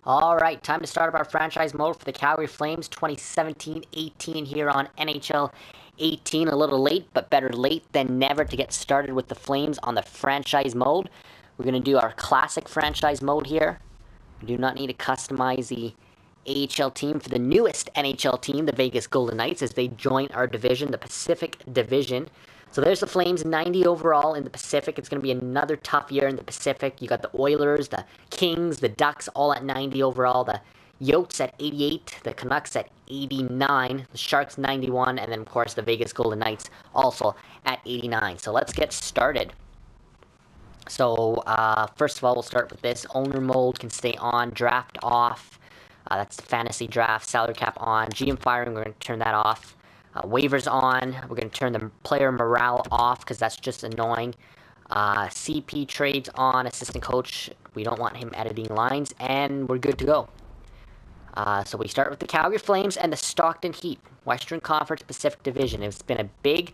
Alright, time to start up our franchise mode for the Calgary Flames 2017-18 here on NHL 18. A little late, but better late than never to get started with the Flames on the franchise mode. We're going to do our classic franchise mode here. We do not need to customize the AHL team for the newest NHL team, the Vegas Golden Knights, as they join our division, the Pacific Division. So there's the Flames, 90 overall in the Pacific. It's going to be another tough year in the Pacific. You got the Oilers, the Kings, the Ducks, all at 90 overall. The Yotes at 88, the Canucks at 89, the Sharks 91, and then, of course, the Vegas Golden Knights also at 89. So let's get started. So, first of all, we'll start with this. Owner mode can stay on, draft off. That's the fantasy draft, salary cap on. GM firing, we're going to turn that off. Waivers on. We're going to turn the player morale off because that's just annoying. CP trades on. Assistant coach, we don't want him editing lines. And we're good to go. So we start with the Calgary Flames and the Stockton Heat. Western Conference Pacific Division. It's been a big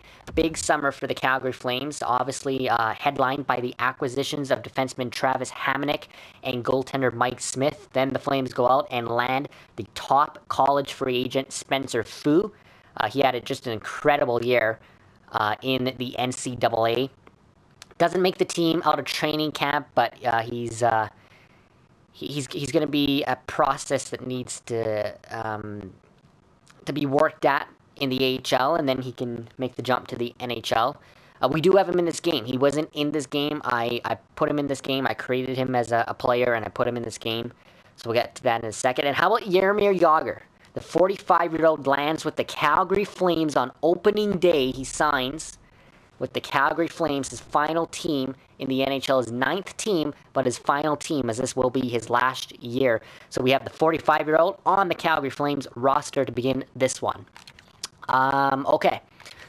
summer for the Calgary Flames. Obviously headlined by the acquisitions of defenseman Travis Hamonic and goaltender Mike Smith. Then the Flames go out and land the top college free agent Spencer Fu. He had just an incredible year in the NCAA. Doesn't make the team out of training camp, but he's going to be a process that needs to be worked at in the AHL, and then he can make the jump to the NHL. We do have him in this game. He wasn't in this game. I put him in this game. I created him as a player, and I put him in this game. So we'll get to that in a second. And how about Jaromir Jagr? The 45-year-old lands with the Calgary Flames on opening day. He signs with the Calgary Flames, his final team in the NHL, his 9th team, but his final team, as this will be his last year. So we have the 45-year-old on the Calgary Flames roster to begin this one. Okay,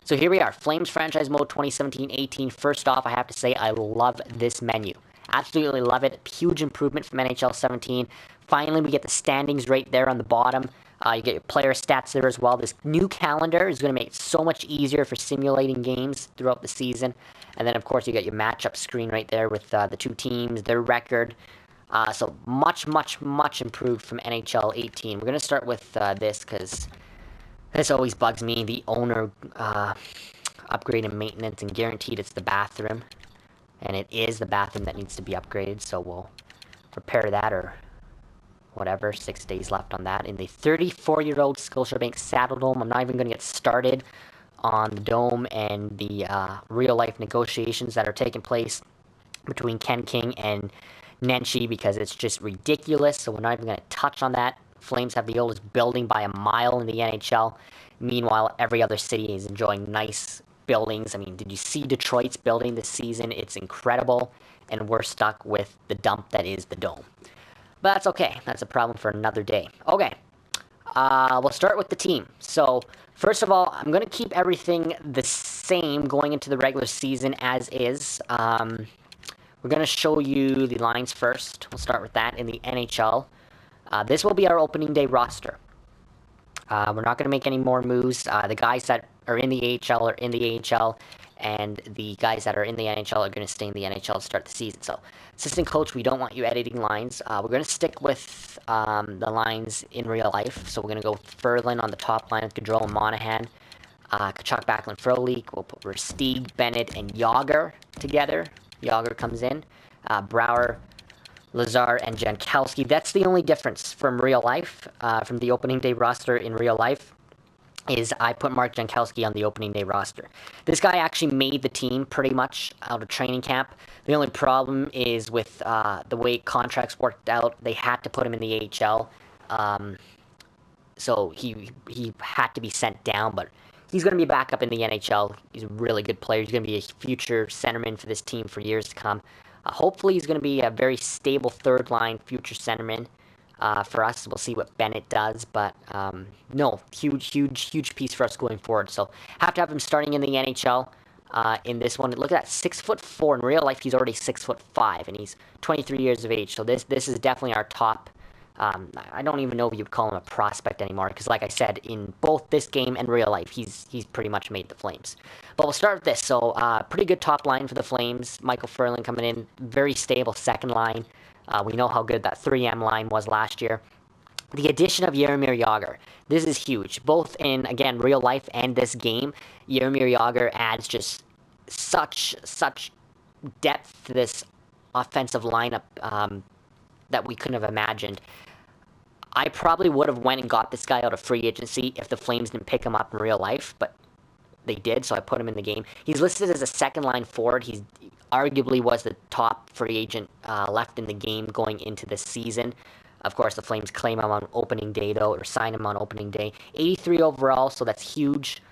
so here we are, Flames Franchise Mode 2017-18. First off, I have to say I love this menu. Absolutely love it. Huge improvement from NHL 17. Finally, we get the standings right there on the bottom. You get your player stats there as well. This new calendar is going to make it so much easier for simulating games throughout the season. And then, of course, you get your matchup screen right there with the two teams, their record. So much improved from NHL 18. We're going to start with this because this always bugs me. The owner upgrade and maintenance, and guaranteed it's the bathroom. And it is the bathroom that needs to be upgraded, so we'll repair that or whatever. 6 days left on that. In the 34-year-old Scotiabank Saddle Dome, I'm not even going to get started on the dome and the real-life negotiations that are taking place between Ken King and Nenshi because it's just ridiculous, so we're not even going to touch on that. Flames have the oldest building by a mile in the NHL. Meanwhile, every other city is enjoying nice buildings. I mean, did you see Detroit's building this season? It's incredible, and we're stuck with the dump that is the dome. But that's okay. That's a problem for another day. Okay. We'll start with the team. So, first of all, I'm going to keep everything the same going into the regular season as is. We're going to show you the lines first. We'll start with that in the NHL. This will be our opening day roster. We're not going to make any more moves. The guys that are in the AHL are in the AHL. And the guys that are in the NHL are going to stay in the NHL to start the season. So, assistant coach, we don't want you editing lines. We're going to stick with the lines in real life. So, we're going to go with Ferland on the top line with Gaudreau and Monahan. Kachuk, Backlund, Frolik. We'll put Versteeg, Bennett, and Jagr together. Jagr comes in. Brouwer, Lazar, and Jankowski. That's the only difference from real life, from the opening day roster in real life. Is I put Mark Jankowski on the opening day roster. This guy actually made the team pretty much out of training camp. The only problem is with the way contracts worked out, they had to put him in the AHL. So he had to be sent down, but he's going to be back up in the NHL. He's a really good player. He's going to be a future centerman for this team for years to come. Hopefully he's going to be a very stable third line future centerman. For us, we'll see what Bennett does, but no, huge piece for us going forward. So have to have him starting in the NHL in this one. Look at that, 6'4". In real life, he's already 6'5", and he's 23 years of age. So this is definitely our top. I don't even know if you'd call him a prospect anymore, because like I said, in both this game and real life, he's pretty much made the Flames. But we'll start with this. So pretty good top line for the Flames. Michael Ferland coming in, very stable second line. We know how good that 3M line was last year. The addition of Jaromir Jagr, this is huge, both in, again, real life and this game. Jaromir Jagr adds just such depth to this offensive lineup that we couldn't have imagined. I probably would have went and got this guy out of free agency if the Flames didn't pick him up in real life, but they did, so I put him in the game. He's listed as a second-line forward. He's arguably was the top free agent left in the game going into this season. Of course, the Flames claim him on opening day, though, or sign him on opening day. 83 overall, so that's huge.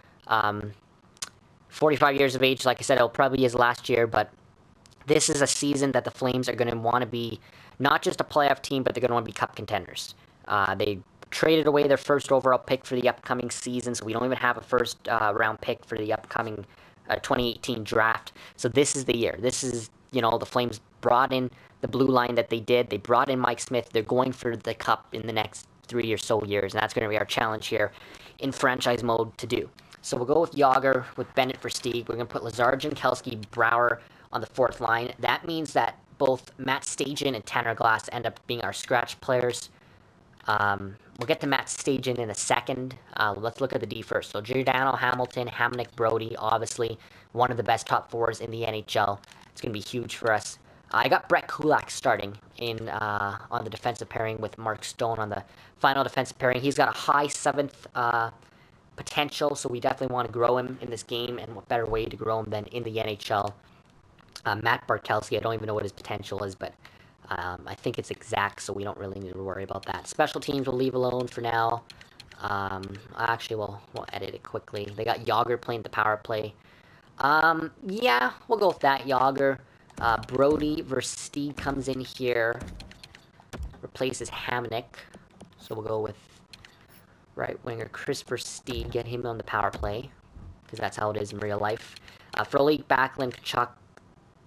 45 years of age, like I said, it'll probably be his last year, but this is a season that the Flames are going to want to be not just a playoff team, but they're going to want to be cup contenders. They traded away their first overall pick for the upcoming season, so we don't even have a first round pick for the upcoming 2018 draft. So this is the year. This is, the Flames brought in the blue line that they did. They brought in Mike Smith. They're going for the cup in the next 3 or so years, and that's going to be our challenge here in franchise mode to do. So we'll go with Jagr, with Bennett for Stieg. We're going to put Lazar, Jankowski, Brouwer on the fourth line. That means that both Matt Stajan and Tanner Glass end up being our scratch players. We'll get to Matt Stajan in a second. Let's look at the D first. So Giordano, Hamilton, Hamonic, Brody, obviously one of the best top fours in the NHL. It's going to be huge for us. I got Brett Kulak starting in on the defensive pairing with Mark Stone on the final defensive pairing. He's got a high 7th potential, so we definitely want to grow him in this game, and what better way to grow him than in the NHL. Matt Bartelski, I don't even know what his potential is, but I think it's exact, so we don't really need to worry about that. Special teams we'll leave alone for now. Actually, we'll edit it quickly. They got Jagr playing the power play. Yeah, we'll go with that, Jagr. Brody Versteeg comes in here, replaces Hamonic. So we'll go with right winger Chris Versteeg, get him on the power play, because that's how it is in real life. Frolik, Backlund, Kachuk,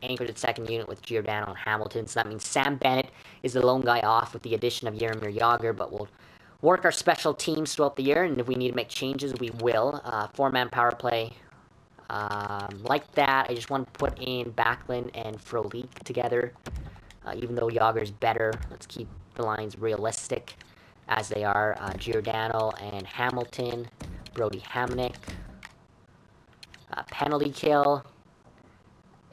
anchored at second unit with Giordano and Hamilton. So that means Sam Bennett is the lone guy off with the addition of Jaromir Jagr, but we'll work our special teams throughout the year, and if we need to make changes, we will. 4-man power play. Like that, I just want to put in Backlund and Frolik together. Even though Jagr's better, let's keep the lines realistic as they are. Giordano and Hamilton, Brody Hamonic. Penalty kill.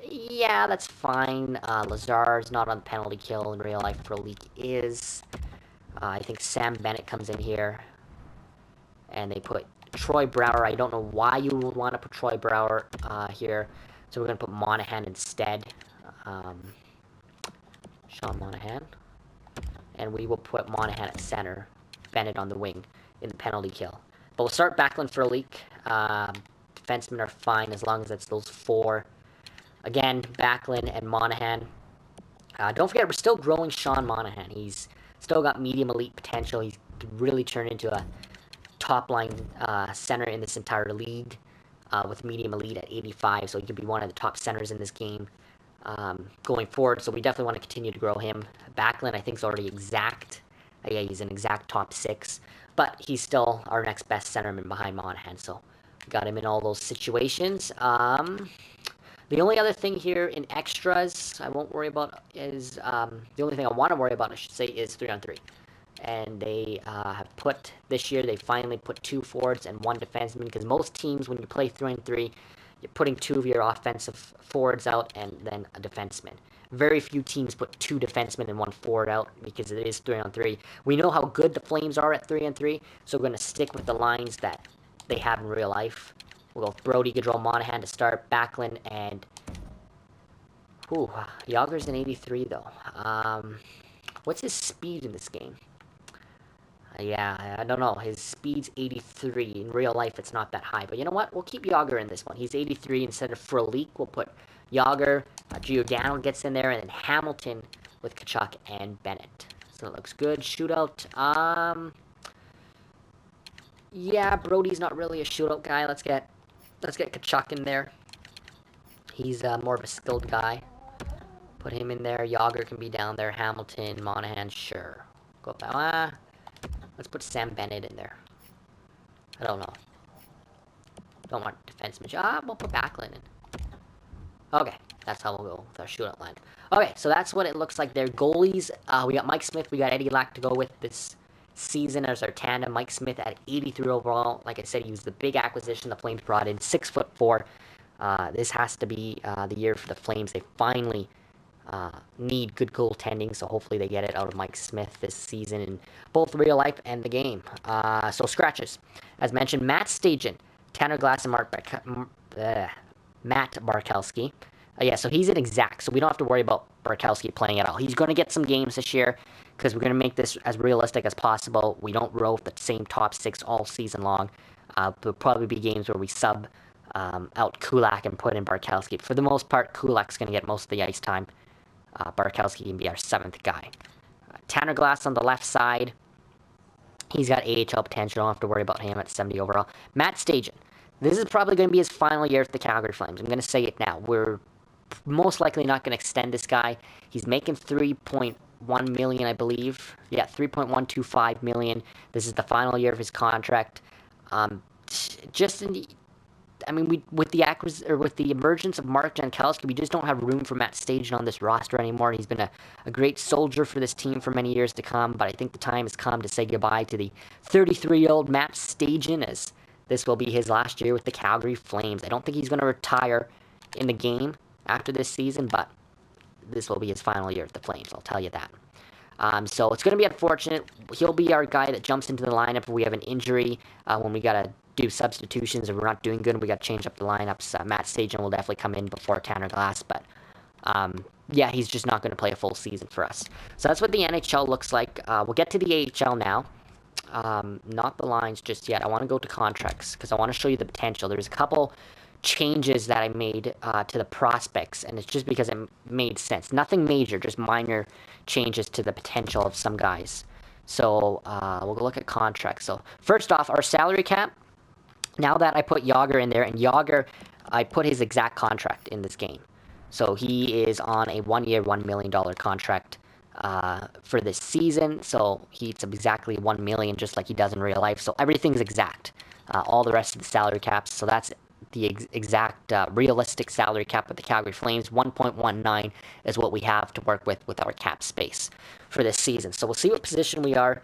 Yeah, that's fine. Lazar's not on penalty kill in real life. Frolik is. I think Sam Bennett comes in here. And they put Troy Brouwer. I don't know why you would want to put Troy Brouwer here. So we're going to put Monahan instead. Sean Monahan. And we will put Monahan at center. Bennett on the wing in the penalty kill. But we'll start Backlund Frolik. Defensemen are fine as long as it's those 4. Again, Backlund and Monahan. Don't forget, we're still growing Sean Monahan. He's still got medium elite potential. He could really turn into a top-line center in this entire league with medium elite at 85. So he could be one of the top centers in this game going forward. So we definitely want to continue to grow him. Backlund, I think, is already exact. Yeah, he's an exact top 6. But he's still our next best centerman behind Monahan. So we got him in all those situations. The only other thing here in extras I won't worry about is, the only thing I want to worry about, I should say, is 3-on-3. And they have put, this year, they finally put 2 forwards and 1 defenseman, because most teams, when you play 3-on-3, you're putting 2 of your offensive forwards out and then a defenseman. Very few teams put 2 defensemen and 1 forward out, because it is 3-on-3. We know how good the Flames are at 3-on-3, so we're going to stick with the lines that they have in real life. We'll go with Brody, Gaudreau, Monahan to start, Backlund, and... Ooh, Jagr's an 83, though. What's his speed in this game? Yeah, I don't know. His speed's 83. In real life, it's not that high. But you know what? We'll keep Jagr in this one. He's 83 instead of Frolik. We'll put Jagr, Giordano gets in there, and then Hamilton with Kachuk and Bennett. So it looks good. Shootout. Yeah, Brody's not really a shootout guy. Let's get Kachuk in there. He's more of a skilled guy. Put him in there. Jagr can be down there. Hamilton, Monahan, sure. Go up. Let's put Sam Bennett in there. I don't know. Don't want defenseman. We'll put Backlund in. Okay. That's how we'll go with our shootout line. Okay, so that's what it looks like. Their goalies, we got Mike Smith, we got Eddie Lack to go with this season as our tandem. Mike Smith at 83 overall. Like I said, he was the big acquisition the Flames brought in, 6'4". This has to be the year for the Flames. They finally need good goaltending, so hopefully they get it out of Mike Smith this season in both real life and the game. So scratches. As mentioned, Matt Stajan, Tanner Glass, and Matt Barkowski. Yeah, so he's an exact, so we don't have to worry about Barkowski playing at all. He's going to get some games this year because we're going to make this as realistic as possible. We don't row with the same top six all season long. There'll probably be games where we sub out Kulak and put in Barkowski. For the most part, Kulak's going to get most of the ice time. Barkowski can be our seventh guy. Tanner Glass on the left side. He's got AHL potential. Don't have to worry about him at 70 overall. Matt Stajan. This is probably going to be his final year with the Calgary Flames. I'm going to say it now. We're most likely not going to extend this guy. He's making $3.1 million, I believe. Yeah, $3.125 million. This is the final year of his contract. With the emergence of Mark Jankowski, we just don't have room for Matt Stajan on this roster anymore. He's been a great soldier for this team for many years to come, but I think the time has come to say goodbye to the 33-year-old Matt Stajan, as this will be his last year with the Calgary Flames. I don't think he's going to retire in the game after this season, but this will be his final year with the Flames, I'll tell you that. So it's going to be unfortunate. He'll be our guy that jumps into the lineup if we have an injury, when we got to do substitutions, if we're not doing good and we got to change up the lineups. Matt Stajan will definitely come in before Tanner Glass, but yeah, he's just not going to play a full season for us. So that's what the NHL looks like. We'll get to the AHL now. Not the lines just yet. I want to go to contracts because I want to show you the potential. There's a couple changes that I made to the prospects, and it's just because it made sense. Nothing major, just minor changes to the potential of some guys. So we'll look at contracts. So first off, our salary cap. Now that I put Yager in there, and Yager, I put his exact contract in this game. So he is on a 1-year, $1 million contract for this season. So he's exactly $1 million, just like he does in real life. So everything's exact. All the rest of the salary caps. So that's the exact realistic salary cap of the Calgary Flames. 1.19 is what we have to work with our cap space for this season. So we'll see what position we are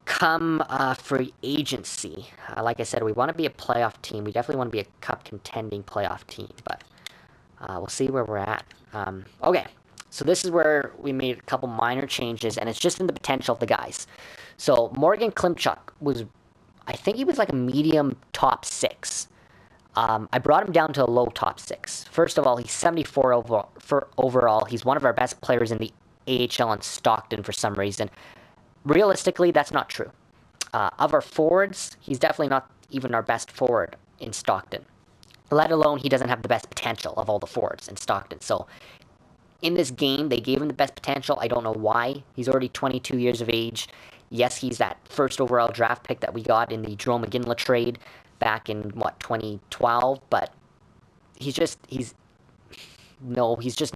come free agency. Like I said, we want to be a playoff team. We definitely want to be a cup contending playoff team, but we'll see where we're at. Okay, so this is where we made a couple minor changes, and it's just in the potential of the guys. So Morgan Klimchuk was, I think he was like a medium top 6. I brought him down to a low top 6. First of all, he's 74 overall. He's one of our best players in the AHL in Stockton for some reason. Realistically, that's not true. Of our forwards, he's definitely not even our best forward in Stockton. Let alone he doesn't have the best potential of all the forwards in Stockton. So in this game, they gave him the best potential. I don't know why. He's already 22 years of age. Yes, he's that first overall draft pick that we got in the Jerome McGinley trade back in, 2012. But he's just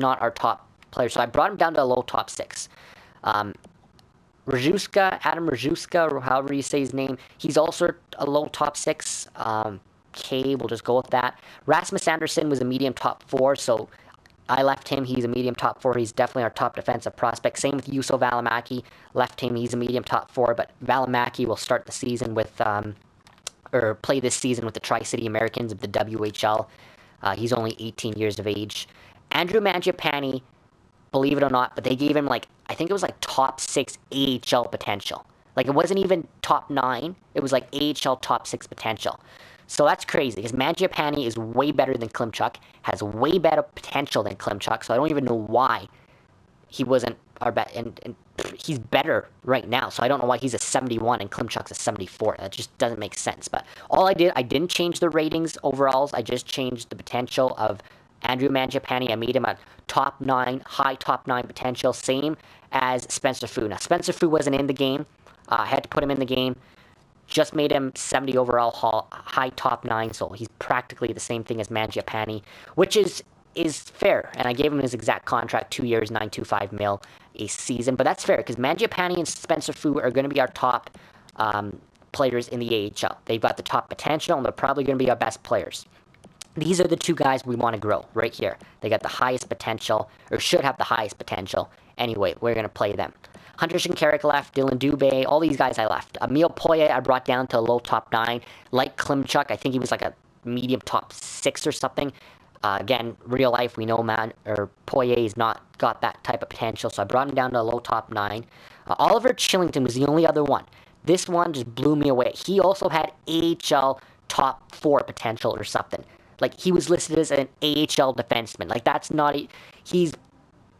not our top player. So I brought him down to a low top 6. Adam Rajewska, or however you say his name, he's also a low top 6. We'll just go with that. Rasmus Andersson was a medium top 4, so I left him. He's a medium top 4. He's definitely our top defensive prospect. Same with Juuso Välimäki. Left him. He's a medium top 4, but Välimäki will start the season with, or play this season with the Tri-City Americans of the WHL. He's only 18 years of age. Andrew Mangiapane, believe it or not, but they gave him I think it was top 6 AHL potential. It wasn't even top 9. It was AHL top 6 potential. So that's crazy, because Mangiapane is way better than Klimchuk, has way better potential than Klimchuk, so I don't even know why he wasn't our best, and he's better right now, so I don't know why he's a 71 and Klimchuk's a 74. That just doesn't make sense. But all I didn't change the ratings overalls, I just changed the potential of Andrew Mangiapane. I made him a top 9, high top 9 potential, same as Spencer Fu. Now, Spencer Fu wasn't in the game. I had to put him in the game. Just made him 70 overall, high top 9, so he's practically the same thing as Mangiapane, which is fair. And I gave him his exact contract, 2 years, $925 million a season. But that's fair, because Mangiapane and Spencer Fu are going to be our top players in the AHL. They've got the top potential, and they're probably going to be our best players. These are the two guys we want to grow right here. They got the highest potential, or should have the highest potential. Anyway, we're going to play them. Hunter Shinkarik left, Dylan Dubé, all these guys I left. Emile Poirier I brought down to a low top 9. Like Klimchuk, I think he was like a medium top 6 or something. Again, real life, we know Poirier's not got that type of potential, so I brought him down to a low top 9. Oliver Chillington was the only other one. This one just blew me away. He also had AHL top 4 potential or something. Like, he was listed as an AHL defenseman. Like, that's not... He's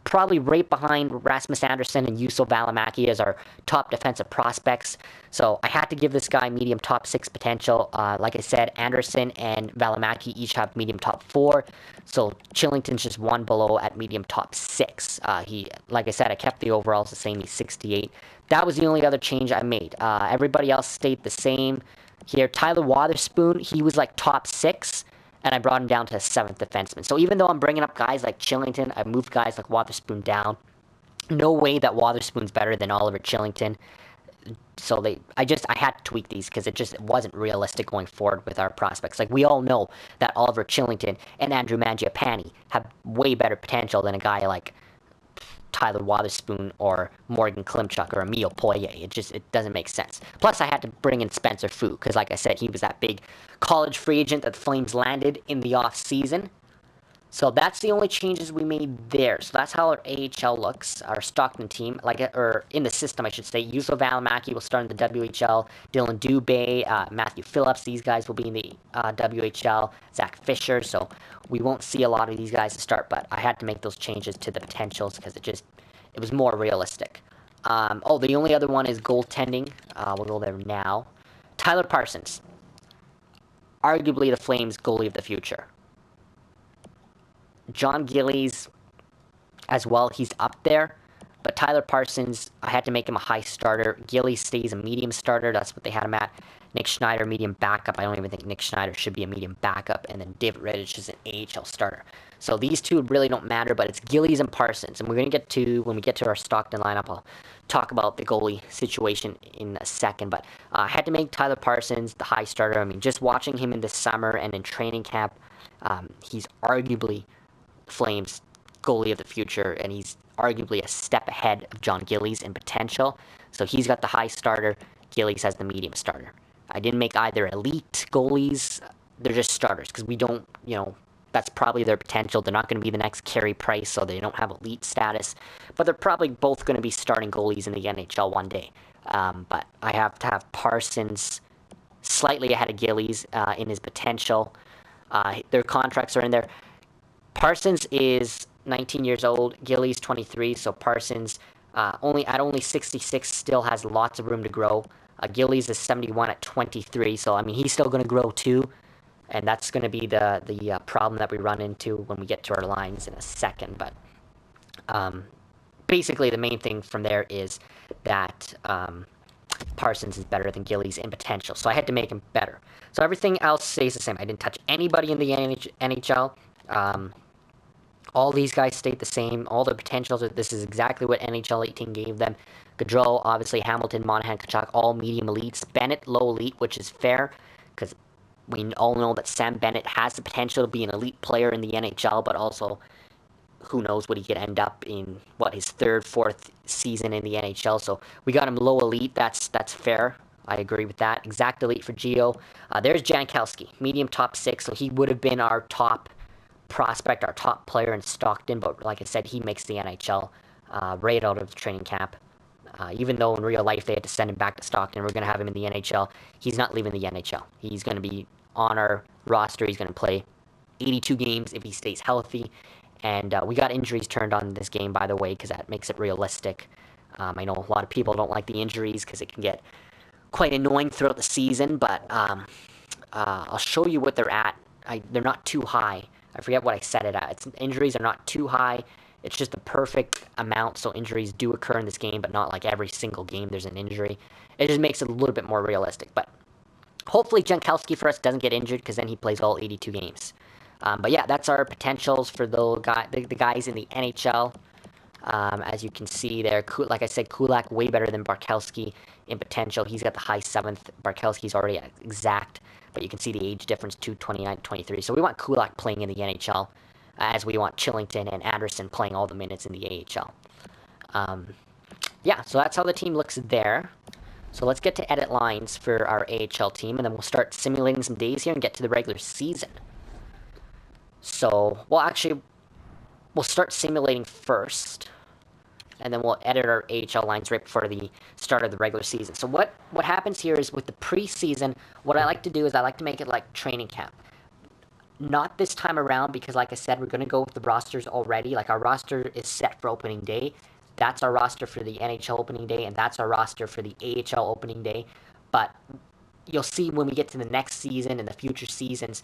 probably right behind Rasmus Andersson and Juuso Välimäki as our top defensive prospects. So I had to give this guy medium top 6 potential. Like I said, Andersson and Välimäki each have medium top 4. So Chillington's just one below at medium top 6. Like I said, I kept the overalls the same. He's 68. That was the only other change I made. Everybody else stayed the same. Here, Tyler Wotherspoon, he was like top 6. And I brought him down to a 7th defenseman. So even though I'm bringing up guys like Chillington, I moved guys like Wotherspoon down. No way that Wotherspoon's better than Oliver Chillington. So I had to tweak these because it wasn't realistic going forward with our prospects. Like, we all know that Oliver Chillington and Andrew Mangiapane have way better potential than a guy like Tyler Wotherspoon or Morgan Klimchuk or Emile Poirier. It doesn't make sense. Plus, I had to bring in Spencer Fu because, like I said, he was that big college free agent that the Flames landed in the off season. So that's the only changes we made there. So that's how our AHL looks, our Stockton team, or in the system, I should say. Juuso Välimäki will start in the WHL. Dylan Dubé, Matthew Phillips, these guys will be in the WHL. Zach Fisher. So we won't see a lot of these guys to start, but I had to make those changes to the potentials because it was more realistic. The only other one is goaltending. We'll go there now. Tyler Parsons, arguably the Flames' goalie of the future. John Gillies as well, he's up there. But Tyler Parsons, I had to make him a high starter. Gillies stays a medium starter. That's what they had him at. Nick Schneider, medium backup. I don't even think Nick Schneider should be a medium backup. And then David Rittich is an AHL starter. So these two really don't matter, but it's Gillies and Parsons. And we're going to get to, when we get to our Stockton lineup, I'll talk about the goalie situation in a second. But I had to make Tyler Parsons the high starter. I mean, just watching him in the summer and in training camp, he's arguably Flames goalie of the future, and he's arguably a step ahead of John Gillies in potential. So he's got the high starter. Gillies has the medium starter. I didn't make either elite goalies. They're just starters because we don't, that's probably their potential. They're not going to be the next Carey Price, so they don't have elite status. But they're probably both going to be starting goalies in the NHL one day. But I have to have Parsons slightly ahead of Gillies in his potential. Their contracts are in there. Parsons is 19 years old, Gillies 23, so Parsons only 66 still has lots of room to grow. Gillies is 71 at 23, so I mean he's still going to grow too, and that's going to be the problem that we run into when we get to our lines in a second. But basically the main thing from there is that Parsons is better than Gillies in potential, so I had to make him better. So everything else stays the same. I didn't touch anybody in the NHL. All these guys stayed the same. All their potentials. This is exactly what NHL 18 gave them. Gaudreau, obviously, Hamilton, Monahan, Tkachuk, all medium elites. Bennett, low elite, which is fair, because we all know that Sam Bennett has the potential to be an elite player in the NHL, but also, who knows what he could end up in, his 3rd, 4th season in the NHL. So we got him low elite. That's fair. I agree with that. Exact elite for Gio. There's Jankowski, medium top 6, so he would have been our top prospect, our top player in Stockton, but like I said, he makes the NHL right out of the training camp. Even though in real life they had to send him back to Stockton, we're going to have him in the NHL. He's not leaving the NHL. He's going to be on our roster. He's going to play 82 games if he stays healthy. And we got injuries turned on this game, by the way, because that makes it realistic. I know a lot of people don't like the injuries because it can get quite annoying throughout the season, but I'll show you what they're at. They're not too high. I forget what I set it at. Injuries are not too high. It's just the perfect amount, so injuries do occur in this game, but not like every single game there's an injury. It just makes it a little bit more realistic. But hopefully Jankowski for us doesn't get injured, because then he plays all 82 games. But yeah, that's our potentials for the guys in the NHL. As you can see there, like I said, Kulak way better than Barkowski in potential. He's got the high 7th. Barkowski's already at exact. but you can see the age difference, 29 to 23. So we want Kulak playing in the NHL, as we want Chillington and Anderson playing all the minutes in the AHL. Yeah, so that's how the team looks there. So let's get to edit lines for our AHL team, and then we'll start simulating some days here and get to the regular season. So, well, actually, we'll start simulating first, and then we'll edit our AHL lines right before the start of the regular season. So what happens here is with the preseason, what I like to do is I like to make it like training camp. Not this time around, because like I said, we're going to go with the rosters already. Like, our roster is set for opening day. That's our roster for the NHL opening day, and that's our roster for the AHL opening day. But you'll see when we get to the next season and the future seasons,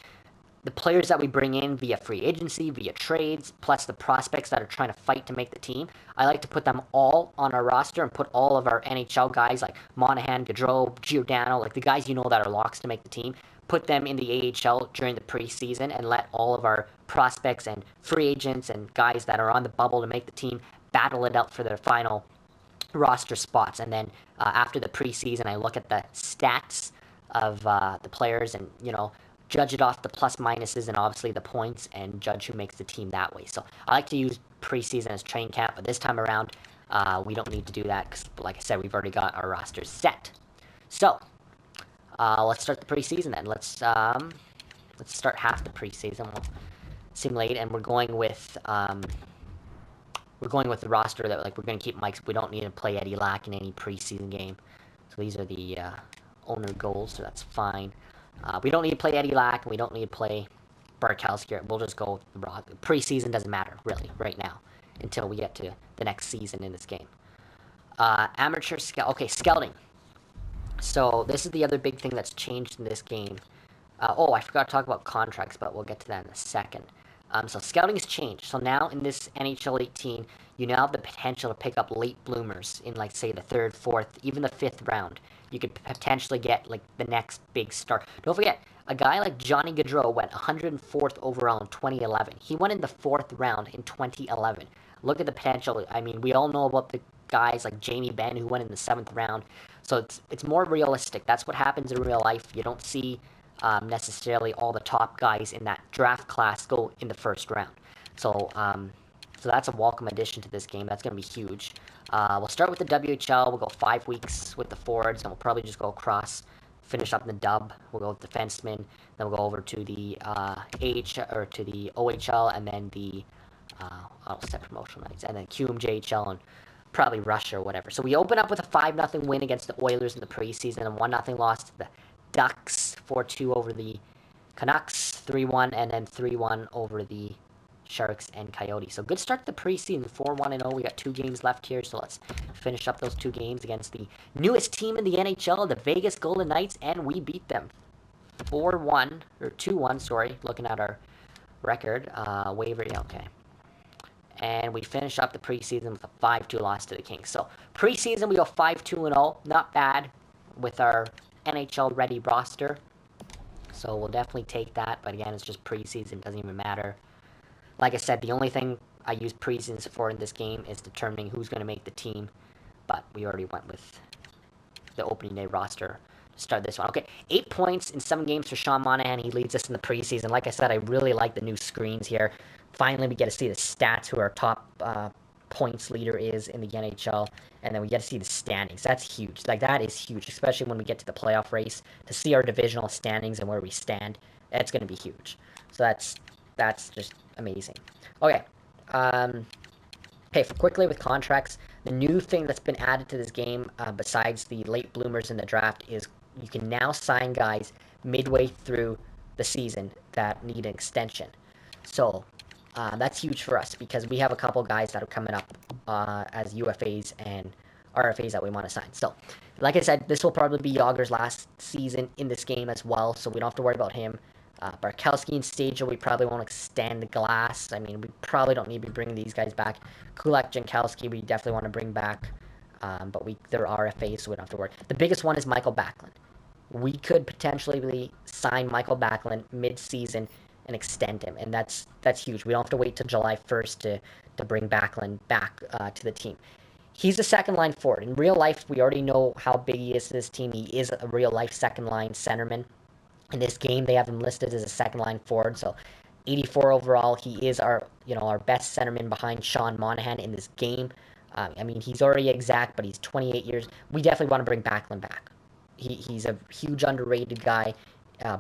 the players that we bring in via free agency, via trades, plus the prospects that are trying to fight to make the team, I like to put them all on our roster and put all of our NHL guys like Monahan, Gaudreau, Giordano, like the guys you know that are locks to make the team, put them in the AHL during the preseason and let all of our prospects and free agents and guys that are on the bubble to make the team battle it out for their final roster spots. And then after the preseason, I look at the stats of the players and, judge it off the plus minuses and obviously the points and judge who makes the team that way. So I like to use preseason as training camp, but this time around, we don't need to do that because, like I said, we've already got our rosters set. So let's start the preseason then. Let's start half the preseason. We'll simulate, and we're going with the roster that, like, we're going to keep Mike's. We don't need to play Eddie Lack in any preseason game. So these are the owner goals, so that's fine. We don't need to play Eddie Lack, and we don't need to play Barkowski. We'll just go with the preseason. Doesn't matter, really, right now, until we get to the next season in this game. Amateur scout. Okay, scouting. So this is the other big thing that's changed in this game. I forgot to talk about contracts, but we'll get to that in a second. So scouting has changed. So now in this NHL 18, you now have the potential to pick up late bloomers in, like, say, the 3rd, 4th, even the 5th round. You could potentially get, like, the next big star. Don't forget, a guy like Johnny Gaudreau went 104th overall in 2011. He went in the 4th round in 2011. Look at the potential. I mean, we all know about the guys like Jamie Benn who went in the 7th round. So it's more realistic. That's what happens in real life. You don't see necessarily all the top guys in that draft class go in the 1st round. So that's a welcome addition to this game. That's going to be huge. We'll start with the WHL. We'll go 5 weeks with the forwards, and we'll probably just go across, finish up in the dub. We'll go with defensemen. Then we'll go over to the AHL or to the OHL, and then the set promotional nights, and then QMJHL and probably Russia or whatever. So we open up with a 5-0 win against the Oilers in the preseason, and 1-0 loss to the Ducks, 4-2 over the Canucks, 3-1, and then 3-1 over the Sharks and Coyotes. So good start to the preseason, 4-1-0. We got 2 games left here, so let's finish up those 2 games against the newest team in the NHL, the Vegas Golden Knights, and we beat them 4-1, or 2-1, sorry, looking at our record. Okay. And we finish up the preseason with a 5-2 loss to the Kings. So preseason, we go 5-2-0, not bad with our NHL-ready roster. So we'll definitely take that, but again, it's just preseason, doesn't even matter. Like I said, the only thing I use preseason for in this game is determining who's going to make the team, but we already went with the opening day roster to start this one. Okay, 8 points in 7 games for Sean Monahan. He leads us in the preseason. Like I said, I really like the new screens here. Finally, we get to see the stats, who our top points leader is in the NHL, and then we get to see the standings. That's huge. Like, that is huge, especially when we get to the playoff race, to see our divisional standings and where we stand. That's going to be huge. So that's just amazing. Okay. Quickly with contracts, the new thing that's been added to this game, besides the late bloomers in the draft, is you can now sign guys midway through the season that need an extension. So that's huge for us because we have a couple guys that are coming up as UFAs and RFAs that we want to sign. So, like I said, this will probably be Yager's last season in this game as well, so we don't have to worry about him. Barkowski and Stagel, we probably won't extend the glass. I mean, we probably don't need to be bringing these guys back. Kulak, Jankowski, we definitely want to bring back, but they're RFAs, so we don't have to worry. The biggest one is Michael Backlund. We could potentially sign Michael Backlund mid-season and extend him, and that's huge. We don't have to wait till July 1st to bring Backlund back to the team. He's a second-line forward. In real life, we already know how big he is to this team. He is a real-life second-line centerman. In this game, they have him listed as a second-line forward, so 84 overall. He is our best centerman behind Sean Monahan in this game. I mean, he's already exact, but he's 28 years. We definitely want to bring Backlund back. He's a huge underrated guy,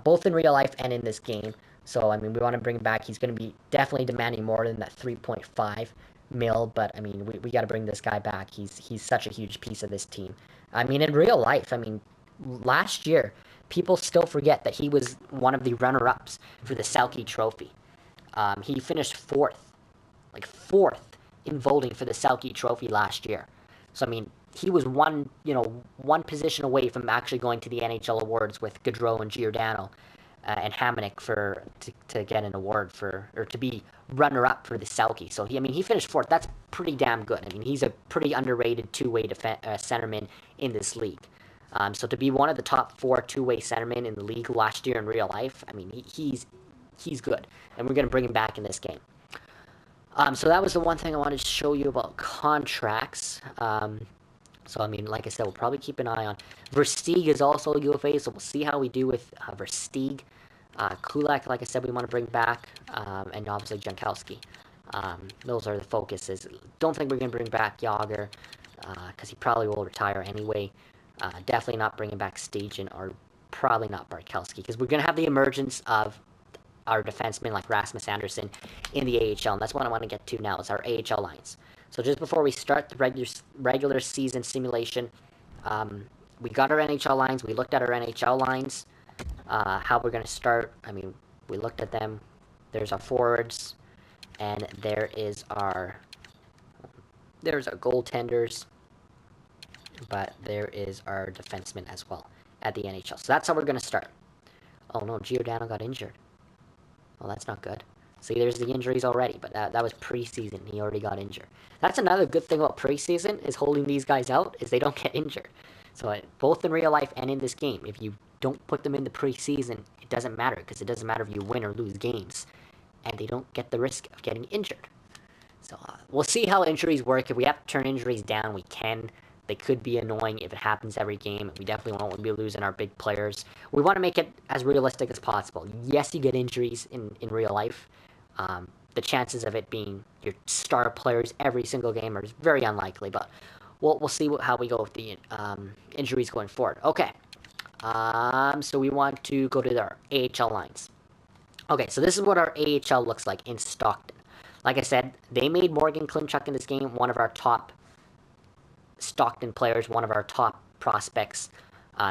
both in real life and in this game. So, I mean, we want to bring him back. He's going to be definitely demanding more than that 3.5 mil, but, I mean, we got to bring this guy back. He's such a huge piece of this team. I mean, in real life, I mean, last year, people still forget that he was one of the runner-ups for the Selke Trophy. He finished fourth in voting for the Selke Trophy last year. So, I mean, he was one position away from actually going to the NHL awards with Gaudreau and Giordano and Hamonic to get an award or to be runner-up for the Selke. So, he finished fourth. That's pretty damn good. I mean, he's a pretty underrated two-way centerman in this league. So to be one of the top 4 two-way centermen in the league last year in real life, I mean, he's good, and we're going to bring him back in this game. So that was the one thing I wanted to show you about contracts. So, I mean, like I said, we'll probably keep an eye on. Versteeg is also a UFA, so we'll see how we do with Versteeg. Kulak, like I said, we want to bring back, and obviously Jankowski. Those are the focuses. Don't think we're going to bring back Yager, because he probably will retire anyway. Definitely not bringing back Stajan, or probably not Bartkowski, because we're going to have the emergence of our defensemen like Rasmus Andersson in the AHL, and that's what I want to get to now, is our AHL lines. So just before we start the regular season simulation, we got our NHL lines, we looked at our NHL lines, how we're going to start. I mean, we looked at them. There's our forwards, and there's our goaltenders, but there is our defenseman as well at the NHL. So that's how we're going to start. Oh no, Giordano got injured. Well, that's not good. See, there's the injuries already, but that was preseason. He already got injured. That's another good thing about preseason, is holding these guys out, is they don't get injured. So both in real life and in this game, if you don't put them in the preseason, it doesn't matter, because it doesn't matter if you win or lose games, and they don't get the risk of getting injured. So we'll see how injuries work. If we have to turn injuries down, we can. They could be annoying if it happens every game. We definitely won't be losing our big players. We want to make it as realistic as possible. Yes, you get injuries in real life. The chances of it being your star players every single game are very unlikely, but we'll see how we go with the injuries going forward. Okay, so we want to go to our AHL lines. Okay, so this is what our AHL looks like in Stockton. Like I said, they made Morgan Klimchuk in this game one of our top Stockton players, one of our top prospects.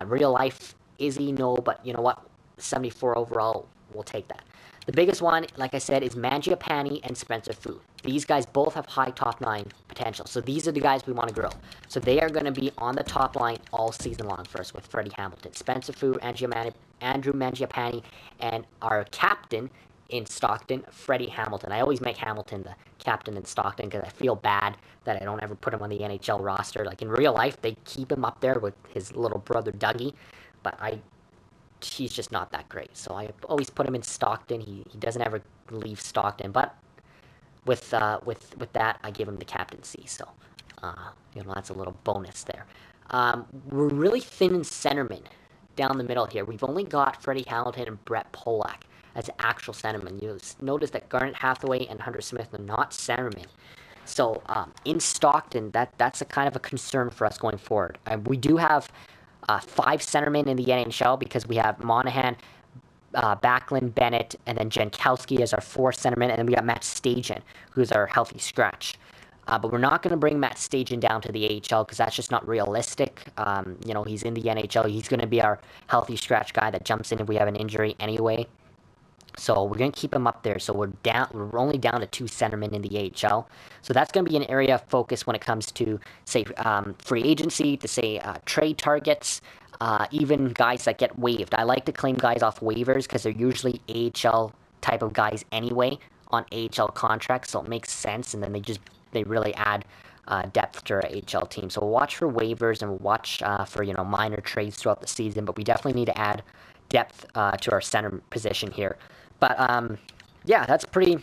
Real life, Izzy, no, but you know what? 74 overall, we'll take that. The biggest one, like I said, is Mangiapane and Spencer Fu. These guys both have high top 9 potential, so these are the guys we want to grow. So they are going to be on the top line all season long for us with Freddie Hamilton. Spencer Fu, Andrew Mangiapane, and our captain in Stockton, Freddie Hamilton. I always make Hamilton the captain in Stockton because I feel bad that I don't ever put him on the NHL roster. Like in real life, they keep him up there with his little brother Dougie, but he's just not that great. So I always put him in Stockton. He doesn't ever leave Stockton, but with that, I give him the captaincy. So that's a little bonus there. We're really thin in centermen down the middle here. We've only got Freddie Hamilton and Brett Polak as actual centermen. You'll notice that Garnet Hathaway and Hunter Smith are not centermen. So in Stockton, that's a kind of a concern for us going forward. We do have 5 centermen in the NHL because we have Monahan, Backlund, Bennett, and then Jankowski as our 4th centerman, and then we got Matt Stajan, who's our healthy scratch. But we're not going to bring Matt Stajan down to the AHL because that's just not realistic. He's in the NHL. He's going to be our healthy scratch guy that jumps in if we have an injury anyway. So we're going to keep him up there. So we're only down to 2 centermen in the AHL. So that's going to be an area of focus when it comes to, say, free agency, to say trade targets, even guys that get waived. I like to claim guys off waivers because they're usually AHL type of guys anyway on AHL contracts. So it makes sense. And then they really add depth to our AHL team. So we'll watch for waivers and we'll watch for minor trades throughout the season. But we definitely need to add depth to our center position here. But, that's pretty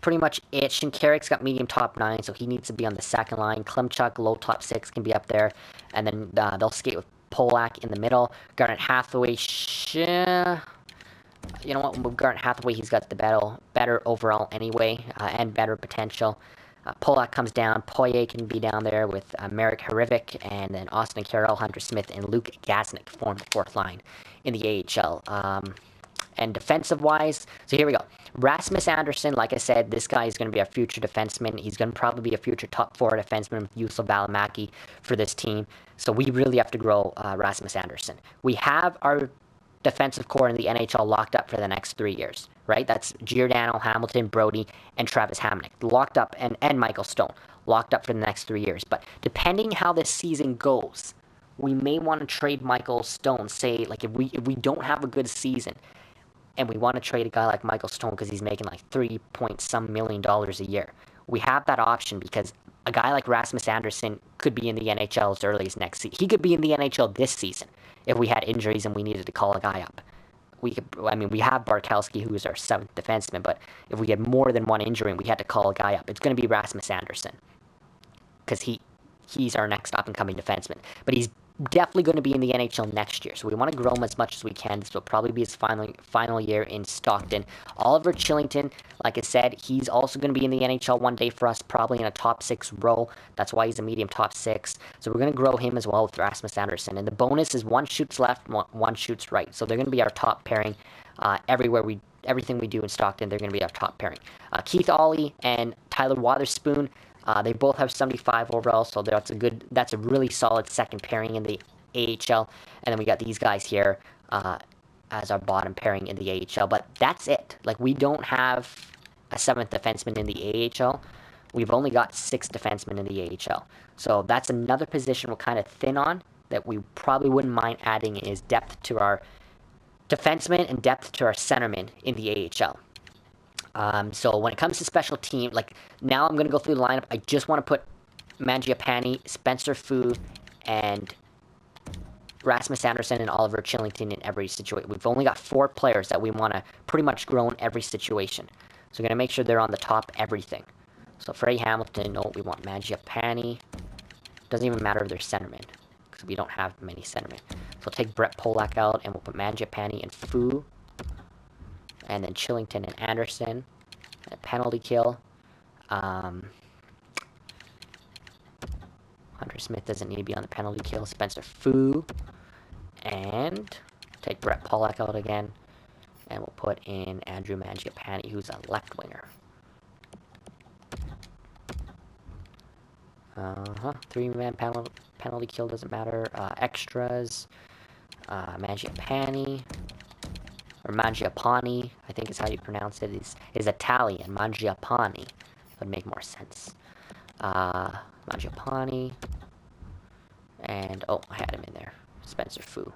much it. Shinkarik's got medium top 9, so he needs to be on the second line. Klimchuk, low top 6, can be up there. And then they'll skate with Polak in the middle. Garnet Hathaway, you know what, with Garnet Hathaway, he's got the better overall anyway, and better potential. Polak comes down. Poirier can be down there with Marek Harivik, and then Austin Carroll, Hunter Smith, and Luke Gasnick form the fourth line in the AHL. And defensive-wise, so here we go. Rasmus Andersson, like I said, this guy is going to be a future defenseman. He's going to probably be a future top four defenseman with Juuso Välimäki for this team. So we really have to grow Rasmus Andersson. We have our defensive core in the NHL locked up for the next 3 years, right? That's Giordano, Hamilton, Brody, and Travis Hamonic. Locked up, and Michael Stone. Locked up for the next 3 years. But depending how this season goes, we may want to trade Michael Stone. Say, like, if we don't have a good season, and we want to trade a guy like Michael Stone because he's making like $3 million a year. We have that option because a guy like Rasmus Andersson could be in the NHL as early as next season. He could be in the NHL this season if we had injuries and we needed to call a guy up. We have Barkowski, who is our 7th defenseman, but if we had more than one injury and we had to call a guy up, it's going to be Rasmus Andersson because he's our next up-and-coming defenseman. But he's definitely going to be in the NHL next year, so we want to grow him as much as we can. This will probably be his final year in Stockton. Oliver Chillington, like I said, he's also going to be in the NHL one day for us, probably in a top 6 role. That's why he's a medium top 6. So we're going to grow him as well with Rasmus Andersson. And the bonus is 1 shoots left, 1 shoots right. So they're going to be our top pairing everything we do in Stockton. They're going to be our top pairing. Keith Ollie and Tyler Wotherspoon. They both have 75 overall, so that's a really solid second pairing in the AHL. And then we got these guys here as our bottom pairing in the AHL. But that's it. Like, we don't have a 7th defenseman in the AHL. We've only got 6 defensemen in the AHL. So that's another position we're kind of thin on that we probably wouldn't mind adding is depth to our defensemen and depth to our centermen in the AHL. So when it comes to special team, like, now I'm going to go through the lineup. I just want to put Mangiapane, Spencer Fu, and Rasmus Andersson and Oliver Chillington in every situation. We've only got 4 players that we want to pretty much grow in every situation. So we're going to make sure they're on the top everything. So Freddie Hamilton, no, we want Mangiapane. Doesn't even matter if they're centermen, because we don't have many centermen. So we'll take Brett Polak out, and we'll put Mangiapane and Fu. And then Chillington and Anderson. A penalty kill. Hunter Smith doesn't need to be on the penalty kill. Spencer Fu. And take Brett Polak out again. And we'll put in Andrew Mangiapane, who's a left winger. 3-man penalty kill doesn't matter. Extras. Mangiapane. Or Mangiapane, I think is how you pronounce it, is Italian. Mangiapane would make more sense. Mangiapane. And, oh, I had him in there. Spencer Fu.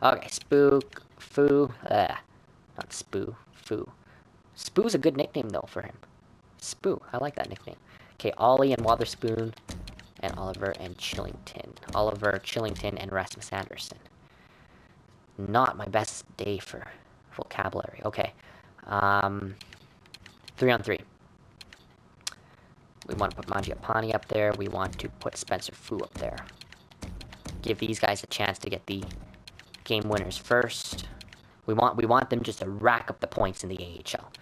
Okay, Fu. Not Spoo. Fu. Spoo's a good nickname, though, for him. Spoo. I like that nickname. Okay, Ollie and Wotherspoon. And Oliver and Chillington. Oliver, Chillington, and Rasmus Andersson. Not my best day for vocabulary. Okay. 3-on-3. We want to put Mangiapane up there. We want to put Spencer Fu up there. Give these guys a chance to get the game winners first. We want them just to rack up the points in the AHL.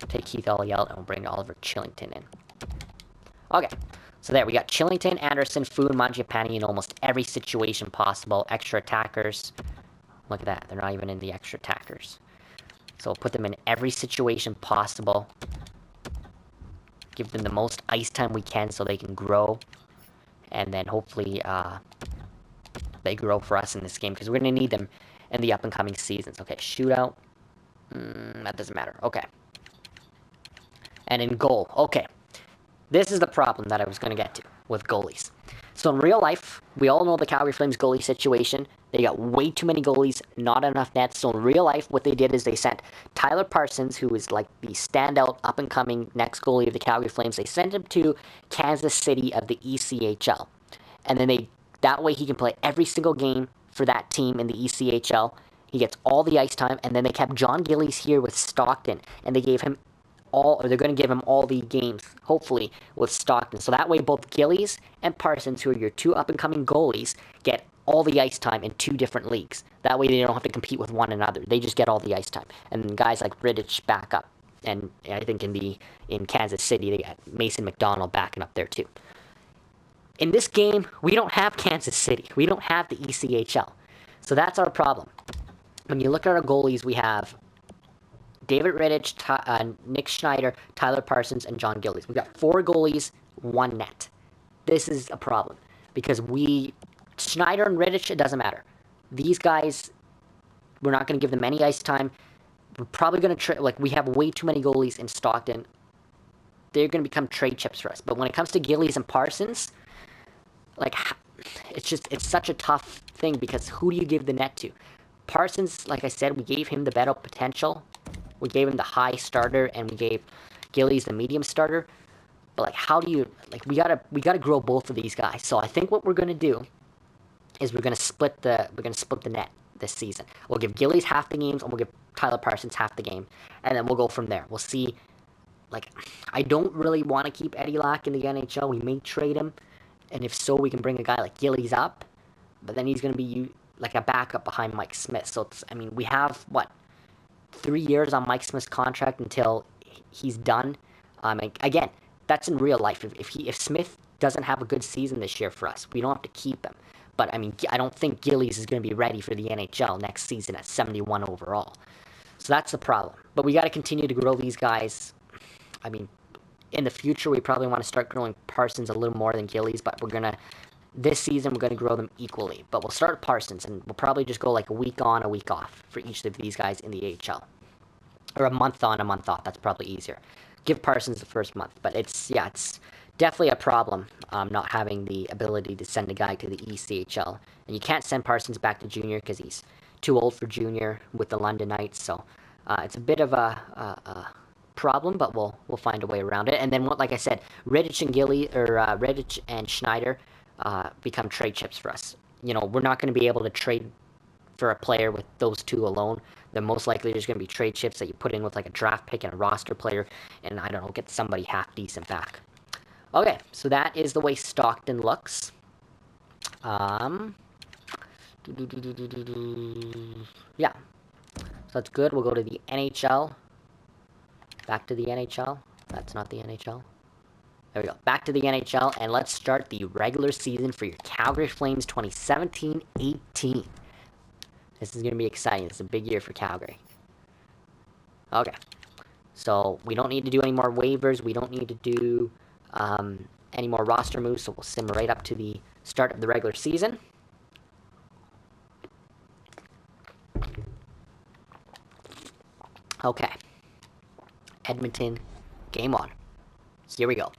Take Keith Ollie out, and we'll bring Oliver Chillington in. Okay. So there, we got Chillington, Anderson, Fu, and Mangiapane in almost every situation possible. Extra attackers. Look at that. They're not even in the extra attackers. So we'll put them in every situation possible. Give them the most ice time we can so they can grow. And then hopefully they grow for us in this game, because we're going to need them in the up-and-coming seasons. Okay, shootout. That doesn't matter. Okay. And in goal. Okay. This is the problem that I was going to get to with goalies. So in real life, we all know the Calgary Flames goalie situation. They got way too many goalies, not enough nets. So in real life, what they did is they sent Tyler Parsons, who is like the standout, up-and-coming next goalie of the Calgary Flames. They sent him to Kansas City of the ECHL. And then that way he can play every single game for that team in the ECHL. He gets all the ice time. And then they kept John Gillies here with Stockton. And they gave him or they're going to give him all the games, hopefully, with Stockton. So that way, both Gillies and Parsons, who are your two up-and-coming goalies, get all the ice time in two different leagues. That way, they don't have to compete with one another. They just get all the ice time. And guys like Rittich back up. And I think in Kansas City, they got Mason McDonald backing up there too. In this game, we don't have Kansas City. We don't have the ECHL. So that's our problem. When you look at our goalies, we have David Rittich, Nick Schneider, Tyler Parsons, and John Gillies. We've got 4 goalies, 1 net. This is a problem because Schneider and Rittich, it doesn't matter. These guys, we're not going to give them any ice time. We're probably going to we have way too many goalies in Stockton. They're going to become trade chips for us. But when it comes to Gillies and Parsons, it's such a tough thing because who do you give the net to? Parsons, like I said, we gave him the better potential. We gave him the high starter, and we gave Gillies the medium starter. But how do you we gotta grow both of these guys? So I think what we're gonna do is we're gonna split the net this season. We'll give Gillies half the games, and we'll give Tyler Parsons half the game, and then we'll go from there. We'll see. I don't really want to keep Eddie Lack in the NHL. We may trade him, and if so, we can bring a guy like Gillies up, but then he's gonna be like a backup behind Mike Smith. So we have 3 years on Mike Smith's contract until he's done. Again, that's in real life. If Smith doesn't have a good season this year for us, we don't have to keep him. But I don't think Gillies is going to be ready for the NHL next season at 71 overall. So that's the problem. But we got to continue to grow these guys. In the future, we probably want to start growing Parsons a little more than Gillies, but this season, we're going to grow them equally. But we'll start Parsons, and we'll probably just go a week on, a week off for each of these guys in the AHL. Or a month on, a month off. That's probably easier. Give Parsons the first month. But it's definitely a problem not having the ability to send a guy to the ECHL. And you can't send Parsons back to junior because he's too old for junior with the London Knights. So it's a bit of a problem, but we'll find a way around it. And then, like I said, Rittich and Schneider become trade chips for us. We're not going to be able to trade for a player with those two alone. They're most likely just going to be trade chips that you put in with a draft pick and a roster player, and I don't know, get somebody half decent back. Okay, so that is the way Stockton looks. Yeah, so that's good. We'll go to the NHL. Back to the NHL. That's not the NHL. There we go. Back to the NHL, and let's start the regular season for your Calgary Flames 2017-18. This is going to be exciting. This is a big year for Calgary. Okay. So, we don't need to do any more waivers. We don't need to do any more roster moves, so we'll sim right up to the start of the regular season. Okay. Edmonton, game on. Here we go.